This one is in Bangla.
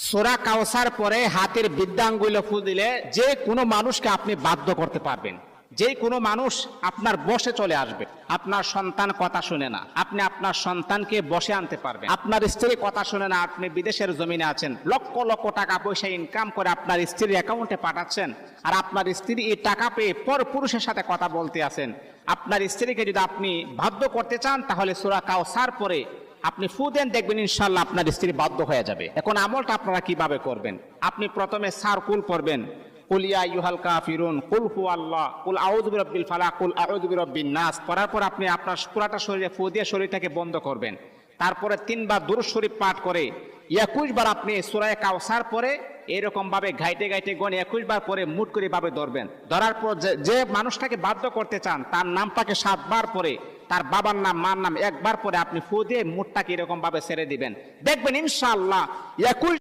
সূরা কাউসার পরে হাতের বৃদ্ধাঙ্গুলে ফু দিলে যে কোনো মানুষকে আপনি বাধ্য করতে পারবেন। যে কোনো মানুষ আপনার বসে চলে আসবে। আপনার সন্তান কথা শুনে না, আপনি আপনার সন্তানকে বসে আনতে পারবেন। আপনার স্ত্রী কথা শুনে না, আপনি বিদেশের জমিনে আছেন, লক্ষ লক্ষ টাকা পয়সা ইনকাম করে আপনার স্ত্রীর অ্যাকাউন্টে পাঠাচ্ছেন, আর আপনার স্ত্রী এই টাকা পেয়ে পর পুরুষের সাথে কথা বলতে আছেন। আপনার স্ত্রীকে যদি আপনি বাধ্য করতে চান, তাহলে সূরা কাউসার পরে আপনি ফু দেন, দেখবেন ইনশাআল্লাহ আপনার স্ত্রী বাধ্য হয়ে যাবে। এখন আমলটা আপনারা কিভাবে করবেন? আপনি প্রথমে সারকুল পড়বেন, কুল ইয়া আইয়ুহাল কাফিরুন, কুল হুয়াল্লাহ, কুল আউযু বিরাব্বিল ফালাক, কুল আউযু বিরাব্বিন নাস পড়ার পর আপনি আপনার পুরাটা শরীরে ফু দিয়ে শরীরটাকে বন্ধ করবেন। তারপরে 3 বার দুরূদ শরীফ পাঠ করে 21 বার আপনি সূরা কাউসার পরে এরকম ভাবে ঘাইটে ঘাইটে গণ 21 বার পরে মুট করে ভাবে ধরবেন। ধরার পর যে মানুষটাকে বাধ্য করতে চান তার নামটাকে 7 বার পরে, তার বাবার নাম মার নাম 1 বার পরে আপনি ফু দিয়ে মুটটাকে এরকম ভাবে ছেড়ে দিবেন। দেখবেন ইনশাআল্লাহ 21